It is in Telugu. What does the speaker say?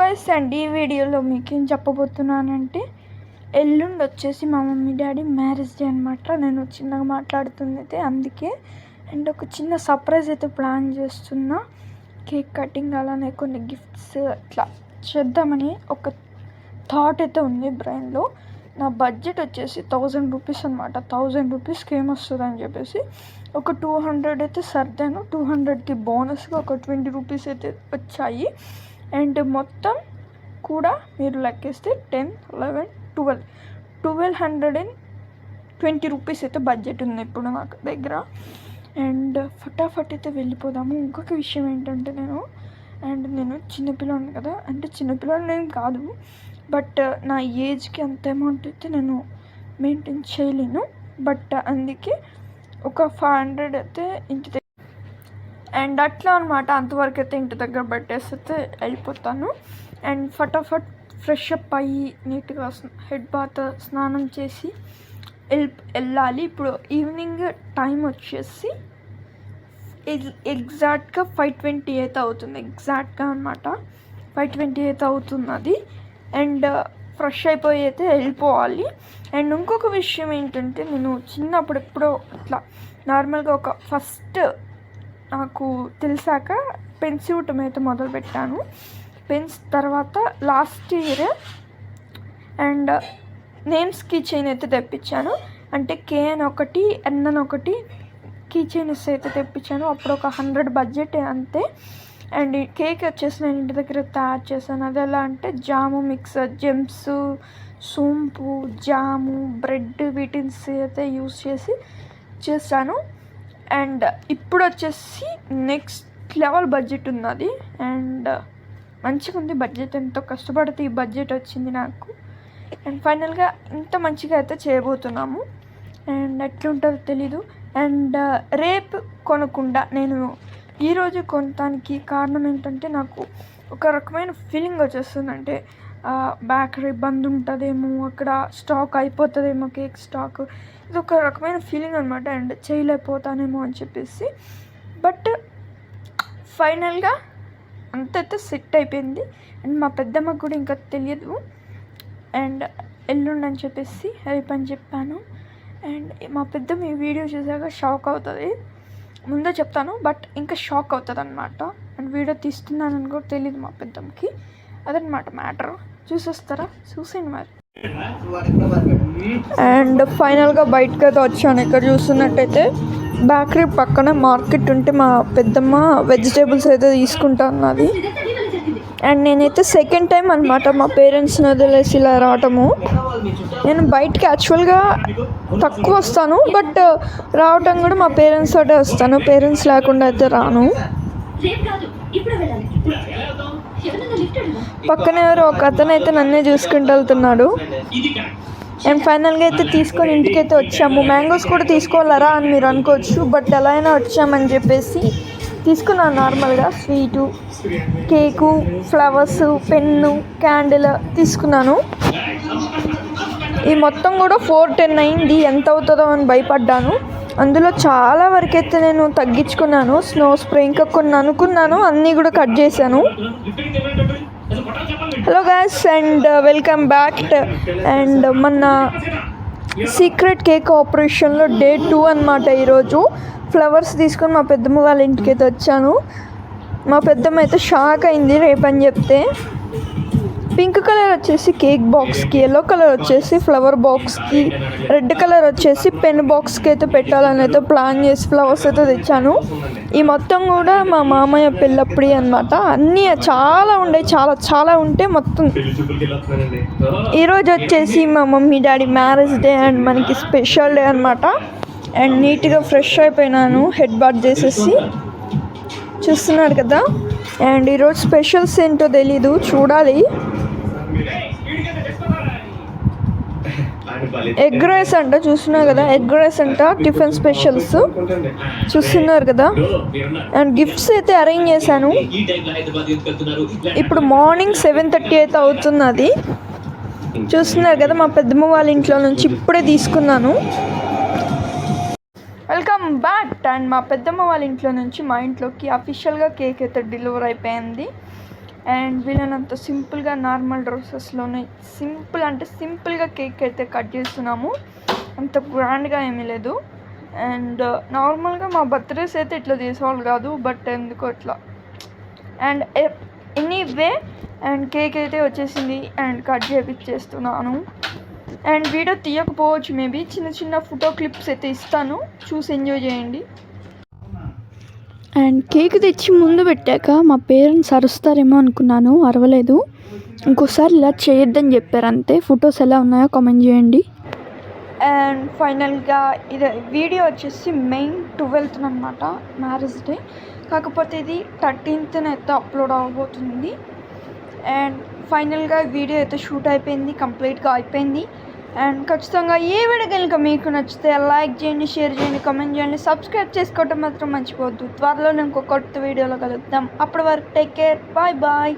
గైస్ అండ్ ఈ వీడియోలో మీకు ఏం చెప్పబోతున్నానంటే ఎల్లుండి వచ్చేసి మా మమ్మీ డాడీ మ్యారేజ్ డే అనమాట. నేను చిన్నగా మాట్లాడుతుంది అయితే అందుకే. అండ్ ఒక చిన్న సర్ప్రైజ్ అయితే ప్లాన్ చేస్తున్నా. కేక్ కటింగ్ అలానే కొన్ని గిఫ్ట్స్ అట్లా చేద్దామని ఒక థాట్ అయితే ఉంది బ్రెయిన్లో. నా బడ్జెట్ వచ్చేసి 1000 రూపీస్ అనమాట. 1000 రూపీస్కి ఏమొస్తుంది అని చెప్పేసి ఒక 200 అయితే సర్దాను. 200కి బోనస్గా ఒక 20 రూపీస్ అయితే వచ్చాయి. అండ్ మొత్తం కూడా మీరు లెక్కేస్తే 10, 11, 1220 రూపీస్ అయితే బడ్జెట్ ఉంది ఇప్పుడు నాకు దగ్గర. అండ్ ఫటాఫట్ అయితే వెళ్ళిపోదాము. ఇంకొక విషయం ఏంటంటే నేను చిన్నపిల్లని కదా, అంటే చిన్నపిల్లని ఏం కాదు, బట్ నా ఏజ్కి అంత అమౌంట్ అయితే నేను మెయింటైన్ చేయలేను. బట్ అందుకే ఒక 500 అయితే ఇంటి అండ్ అట్లా అనమాట. అంతవరకు అయితే ఇంటి దగ్గర పెట్టేస్తే వెళ్ళిపోతాను. అండ్ ఫటాఫట్ ఫ్రెష్ అప్ అయ్యి నీట్గా హెడ్ బాత్ స్నానం చేసి వెళ్ళాలి. ఇప్పుడు ఈవినింగ్ టైం వచ్చేసి ఎగ్జాక్ట్గా 5:20 అయితే అవుతుంది. ఎగ్జాక్ట్గా అనమాట 5:20 అయితే అవుతున్నది. అండ్ ఫ్రెష్ అయిపోయి అయితే వెళ్ళిపోవాలి. అండ్ ఇంకొక విషయం ఏంటంటే నేను చిన్నప్పుడు ఎప్పుడో అట్లా నార్మల్గా ఒక ఫస్ట్ నాకు తెలిసాక పెన్స్ ఇవ్వటం అయితే మొదలుపెట్టాను. పెన్స్ తర్వాత last year and names key chain అయితే తెప్పించాను. అంటే కే అని ఒకటి, ఎన్ అని ఒకటి కీ చైన్స్ అయితే తెప్పించాను. అప్పుడు ఒక 100 బడ్జెట్ అంతే. అండ్ కేక్ వచ్చేసి నేను ఇంటి దగ్గర తయారు చేశాను. అది ఎలా అంటే జాము మిక్సర్, జెమ్స్, సోంపు, జాము, బ్రెడ్ వీటిని అయితే యూస్ చేశాను. అండ్ ఇప్పుడు వచ్చేసి నెక్స్ట్ లెవెల్ బడ్జెట్ ఉన్నది. అండ్ మంచిగా ఉంది బడ్జెట్. ఎంతో కష్టపడితే ఈ బడ్జెట్ వచ్చింది నాకు. అండ్ ఫైనల్గా ఇంత మంచిగా అయితే చేయబోతున్నాము. అండ్ ఎట్లుంటుందో తెలీదు. అండ్ రేపు కొనకుండా నేను ఈరోజు కొనటానికి కారణం ఏంటంటే నాకు ఒక రకమైన ఫీలింగ్ వచ్చేస్తుంది. అంటే బేకరీ బంద్ ఉంటుందేమో, అక్కడ స్టాక్ అయిపోతుందేమో, కేక్ స్టాక్, ఇది ఒక రకమైన ఫీలింగ్ అనమాట. అండ్ చేయలేకపోతానేమో అని చెప్పేసి. బట్ ఫైనల్గా అంతైతే సెట్ అయిపోయింది. అండ్ మా పెద్దమ్మకు కూడా ఇంకా తెలియదు. అండ్ ఎల్లుండి అని చెప్పేసి రేపు అని చెప్పాను. అండ్ మా పెద్దమ్మ ఈ వీడియో చూసాక షాక్ అవుతుంది. ముందే చెప్తాను, బట్ ఇంకా షాక్ అవుతుంది అనమాట. అండ్ వీడియో తీస్తున్నానని కూడా తెలియదు మా పెద్దమ్మకి. అదనమాట మ్యాటర్. చూసేస్తారా? చూసేయండి మరి. అండ్ ఫైనల్గా బయటకు అయితే వచ్చాను. ఇక్కడ చూస్తున్నట్టయితే బేకరీ పక్కన మార్కెట్ ఉంటే మా పెద్దమ్మ వెజిటేబుల్స్ అయితే తీసుకుంటా అన్నది. అండ్ నేనైతే సెకండ్ టైం అనమాట మా పేరెంట్స్ని వదిలేసి ఇలా రావటము. నేను బయటకి యాక్చువల్గా తక్కువ వస్తాను, బట్ రావటం కూడా మా పేరెంట్స్ తోటే వస్తాను. పేరెంట్స్ లేకుండా అయితే రాను. పక్కన ఎవరు ఒక అతను అయితే నన్నే చూసుకుంటూ వెళ్తున్నాడు. అండ్ ఫైనల్గా అయితే తీసుకొని ఇంటికైతే వచ్చాము. మ్యాంగోస్ కూడా తీసుకోవాలరా అని మీరు అనుకోవచ్చు, బట్ ఎలా అయినా వచ్చామని చెప్పేసి తీసుకున్నాను. నార్మల్గా sweet, cake, flowers, pen, candle తీసుకున్నాను. ఈ మొత్తం కూడా 410 అయింది. ఎంత అవుతుందో అని భయపడ్డాను. అందులో చాలా వరకు అయితే నేను తగ్గించుకున్నాను. స్నో స్ప్రే ఇంకా కొన్ని అనుకున్నాను, అన్నీ కూడా కట్ చేశాను. Hello guys and welcome back. And మన సీక్రెట్ కేక్ ఆపరేషన్లో డే 2 అనమాట ఈరోజు. ఫ్లవర్స్ తీసుకొని మా పెద్దమ్మ వాళ్ళ ఇంటికి అయితే వచ్చాను. మా పెద్దమ్మ అయితే షాక్ అయింది రేపని చెప్తే. పింక్ కలర్ వచ్చేసి కేక్ బాక్స్కి, ఎల్లో కలర్ వచ్చేసి ఫ్లవర్ బాక్స్కి, రెడ్ కలర్ వచ్చేసి పెన్ బాక్స్కి అయితే పెట్టాలని అయితే ప్లాన్ చేసి ఫ్లవర్స్ అయితే తెచ్చాను. ఈ మొత్తం కూడా మా మామయ్య పెళ్ళప్పుడు అనమాట. అన్నీ చాలా ఉండే, చాలా ఉంటే మొత్తం. ఈరోజు వచ్చేసి మా mummy daddy marriage day and మనకి స్పెషల్ డే అనమాట. అండ్ నీట్గా ఫ్రెష్ అయిపోయినాను హెడ్ బాత్ చేసేసి. చూస్తున్నారు కదా. అండ్ ఈరోజు స్పెషల్స్ ఏంటో తెలీదు, చూడాలి. ఎగ్ రైస్ అంట, చూస్తున్నారు కదా. ఎగ్ రైస్ అంట టిఫిన్ స్పెషల్స్ చూస్తున్నారు కదా. అండ్ గిఫ్ట్స్ అయితే అరేంజ్ చేశాను. ఇప్పుడు మార్నింగ్ 7:30 అయితే అవుతున్నది. చూస్తున్నారు కదా. మా పెద్దమ్మ వాళ్ళ ఇంట్లో నుంచి ఇప్పుడే తీసుకున్నాను. Welcome back. అండ్ మా పెద్దమ్మ వాళ్ళ ఇంట్లో నుంచి మా ఇంట్లోకి అఫీషియల్గా కేక్ అయితే డెలివర్ అయిపోయింది. అండ్ వీళ్ళనంత సింపుల్గా నార్మల్ డ్రెస్సెస్లోనే సింపుల్గా కేక్ అయితే కట్ చేస్తున్నాము. అంత గ్రాండ్గా ఏమీ లేదు. అండ్ నార్మల్గా మా బర్త్డేస్ అయితే ఇట్లా చేసేవాళ్ళు కాదు, బట్ ఎందుకో ఇట్లా. అండ్ ఎనీవే అండ్ కేక్ అయితే వచ్చేసింది అండ్ కట్ చేపిచ్చేస్తున్నాను. అండ్ వీడియో తీయకపోవచ్చు, మేబీ చిన్న ఫోటో క్లిప్స్ అయితే ఇస్తాను, చూసి ఎంజాయ్ చేయండి. అండ్ కేక్ తెచ్చి ముందు పెట్టాక మా పేరెంట్స్ అరుస్తారేమో అనుకున్నాను, అరవలేదు. ఇంకోసారి ఇలా చేయొద్దని చెప్పారు అంతే. ఫొటోస్ ఎలా ఉన్నాయో కామెంట్ చేయండి. అండ్ ఫైనల్గా ఇది వీడియో వచ్చేసి మెయిన్ 12th అనమాట, మ్యారేజ్ డే. కాకపోతే ఇది 13th అయితే అప్లోడ్ అవ్వబోతుంది. అండ్ ఫైనల్గా వీడియో అయితే షూట్ అయిపోయింది, కంప్లీట్గా అయిపోయింది. అండ్ ఖచ్చితంగా ఈ వీడియో కనుక మీకు నచ్చితే లైక్ చేయండి, షేర్ చేయండి, కామెంట్ చేయండి, సబ్స్క్రైబ్ చేసుకోవటం మాత్రం మర్చిపోవద్దు. త్వరలో ఇంకో కొత్త వీడియోలో కలుద్దాం. అప్పటి వరకు టేక్ కేర్, బాయ్.